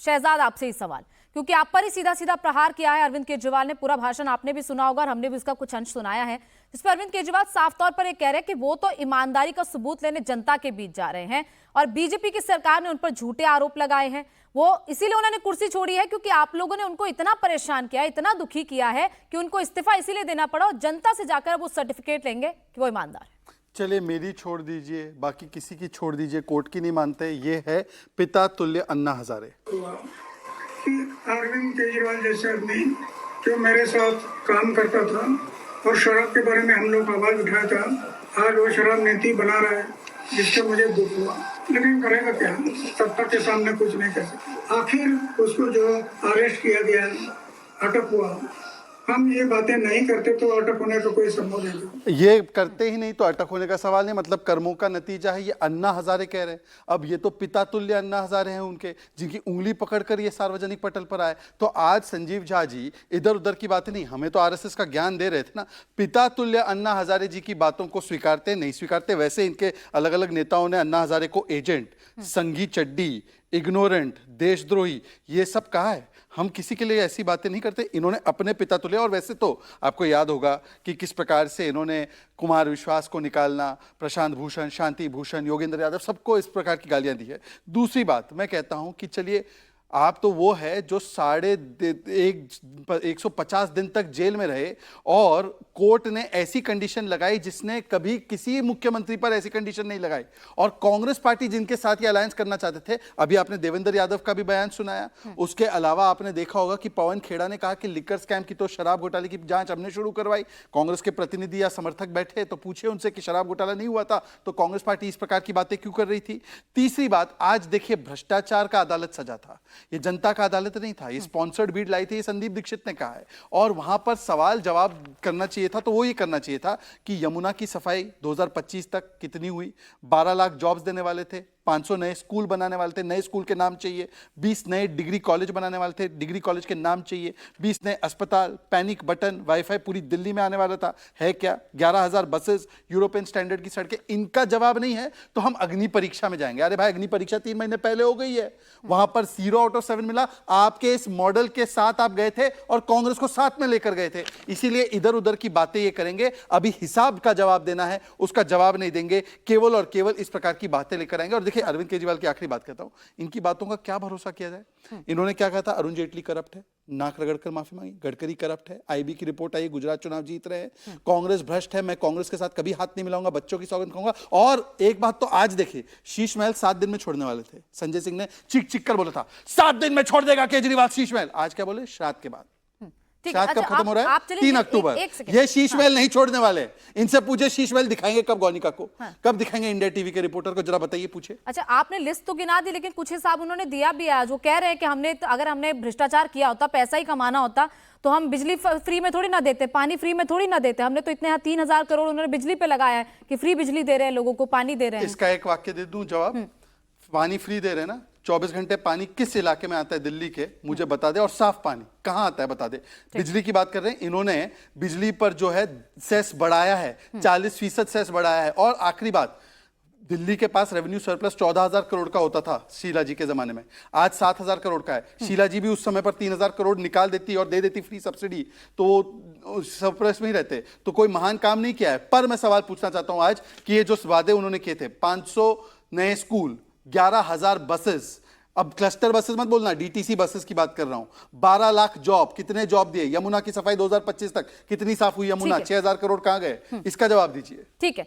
शहजाद, आपसे ही सवाल, क्योंकि आप पर ही सीधा सीधा प्रहार किया है अरविंद केजरीवाल ने। पूरा भाषण आपने भी सुना होगा और हमने भी उसका कुछ अंश सुनाया है, जिस पर अरविंद केजरीवाल साफ तौर पर ये कह रहे हैं कि वो तो ईमानदारी का सबूत लेने जनता के बीच जा रहे हैं और बीजेपी की सरकार ने उन पर झूठे आरोप लगाए हैं। वो इसीलिए उन्होंने कुर्सी छोड़ी है क्योंकि आप लोगों ने उनको इतना परेशान किया, इतना दुखी किया है कि उनको इस्तीफा इसीलिए देना पड़ा और जनता से जाकर वो सर्टिफिकेट लेंगे कि वो ईमानदार है। चलिए, मेरी छोड़ दीजिए, बाकी किसी की छोड़ दीजिए, कोर्ट की नहीं मानते। ये है पिता तुल्य अन्ना हजारे। अरविंद केजरीवाल जैसे आदमी जो मेरे साथ काम करता था और शराब के बारे में हम लोग आवाज उठाया था, आज वो शराब नीति बना रहा है, जिससे मुझे दुख हुआ। लेकिन करेगा क्या, सत्ता के सामने कुछ नहीं कर सकता। आखिर उसको जो अरेस्ट किया गया, अटक हुआ, हम ये बातें नहीं करते तो अटक होने का कोई संभव नहीं। ये करते ही नहीं तो अटक होने का सवाल नहीं, मतलब कर्मों का नतीजा है। ये अन्ना हजारे कह रहे हैं। अब ये तो पिता तुल्य अन्ना हजारे हैं उनके, जिनकी उंगली पकड़कर ये सार्वजनिक पटल पर आए। तो आज संजीव झा जी इधर उधर की बातें नहीं, हमें तो आरएसएस का ज्ञान दे रहे थे ना। पिता तुल्य अन्ना हजारे जी की बातों को स्वीकारते नहीं स्वीकारते, वैसे इनके अलग अलग नेताओं ने अन्ना हजारे को एजेंट, संघी चड्डी, इग्नोरेंट, देशद्रोही ये सब कहा है। हम किसी के लिए ऐसी बातें नहीं करते। इन्होंने अपने पिता तुल्य, और वैसे तो आपको याद होगा कि किस प्रकार से इन्होंने कुमार विश्वास को निकालना, प्रशांत भूषण, शांति भूषण, योगेंद्र यादव, सबको इस प्रकार की गालियां दी है। दूसरी बात मैं कहता हूं कि चलिए, आप तो वो है जो 150 दिन तक जेल में रहे और कोर्ट ने ऐसी कंडीशन लगाई जिसने कभी किसी मुख्यमंत्री पर ऐसी कंडीशन नहीं लगाई। और कांग्रेस पार्टी जिनके साथ ये अलायंस करना चाहते थे, अभी आपने देवेंद्र यादव का भी बयान सुनाया। उसके अलावा आपने देखा होगा कि पवन खेड़ा ने कहा कि लिकर स्कैम की तो शराब घोटाले की जांच हमने शुरू करवाई। कांग्रेस के प्रतिनिधि या समर्थक बैठे तो पूछे उनसे कि शराब घोटाला नहीं हुआ था तो कांग्रेस पार्टी इस प्रकार की बातें क्यों कर रही थी। तीसरी बात, आज देखिए, भ्रष्टाचार का अदालत सजा था, ये जनता का अदालत नहीं था। ये स्पॉन्सर्ड बीड लाई थी, ये संदीप दीक्षित ने कहा है। और वहां पर सवाल जवाब करना चाहिए था तो वो ये करना चाहिए था कि यमुना की सफाई 2025 तक कितनी हुई। 12 लाख जॉब्स देने वाले थे, 500 नए स्कूल बनाने वाले थे, नए स्कूल के नाम चाहिए। 20 नए डिग्री कॉलेज बनाने वाले थे, डिग्री कॉलेज के नाम चाहिए। 20 नए अस्पताल, पैनिक बटन, वाईफाई पूरी दिल्ली में आने वाला था, है क्या? 11,000 बसेस, यूरोपियन स्टैंडर्ड की सड़कें। इनका जवाब नहीं है तो हम अग्नि परीक्षा में जाएंगे। अरे भाई, अग्नि परीक्षा 3 महीने पहले हो गई है, वहां पर 0 आउट ऑफ 7 मिला। आपके इस मॉडल के साथ आप गए थे और कांग्रेस को साथ में लेकर गए थे, इसीलिए इधर उधर की बातें ये करेंगे। अभी हिसाब का जवाब देना है, उसका जवाब नहीं देंगे, केवल और केवल इस प्रकार की बातें लेकर आएंगे। और देखिए, अरविंद केजरीवाल की आखिरी बात कहता हूं, इनकी बातों का क्या भरोसा किया जाए। इन्होंने क्या कहा था? अरुण जेटली करप्ट है, नाक रगड़कर माफी मांगी। गडकरी करप्ट है, आईबी की रिपोर्ट आई, गुजरात चुनाव जीत रहे हैं। कांग्रेस भ्रष्ट है, मैं कांग्रेस के साथ कभी हाथ नहीं मिलाऊंगा, बच्चों की सौगंध खाऊंगा। और एक बात तो आज देखिए, शीश महल 7 दिन में छोड़ने वाले थे। संजय सिंह ने चीख चीख कर बोला था 7 दिन में छोड़ देगा केजरीवाल शीश महल। आज क्या बोले? श्राद्ध के बाद। श्राद्ध कब खत्म हो रहा है? 3 अक्टूबर। ये शीश महल नहीं छोड़ने वाले। इनसे पूछे शीश महल दिखाएंगे कब गौनिका को, कब दिखाएंगे इंडिया टीवी के रिपोर्टर को, जरा बताइए, पूछे। अच्छा, आपने लिस्ट तो गिना दी, लेकिन कुछ हिसाब उन्होंने दिया भी है। जो कह रहे हैं कि अगर हमने भ्रष्टाचार किया होता, पैसा ही कमाना होता, तो हम बिजली फ्री में थोड़ी ना देते, पानी फ्री में थोड़ी ना देते। हमने तो इतने 3,000 करोड़ उन्होंने बिजली पे लगाया है कि फ्री बिजली दे रहे हैं लोगों को, पानी दे रहे हैं। इसका एक वाक्य दे दूं जवाब? पानी फ्री दे रहे हैं ना, 24 घंटे पानी किस इलाके में आता है दिल्ली के, मुझे बता दे। और साफ पानी कहां आता है बता दे। बिजली की बात कर रहे हैं, इन्होंने बिजली पर जो है सेस बढ़ाया है, 40% सेस बढ़ाया है। और आखिरी बात, दिल्ली के पास रेवेन्यू सरप्लस 14,000 करोड़ का होता था शीला जी के जमाने में, आज 7,000 करोड़ का है। शीला जी भी उस समय पर 3,000 करोड़ निकाल देती और दे देती फ्री सब्सिडी, तो वो सरप्लस में ही रहते। तो कोई महान काम नहीं किया है। पर मैं सवाल पूछना चाहता हूं आज कि ये जो वादे उन्होंने किए थे, 500 नए स्कूल, 11,000 बसेस, अब क्लस्टर बसेस मत बोलना, डीटीसी बसेस की बात कर रहा हूं, 12 लाख जॉब, कितने जॉब दिए? यमुना की सफाई 2025 तक कितनी साफ हुई यमुना? 6,000 करोड़ कहां गए? इसका जवाब दीजिए। ठीक है।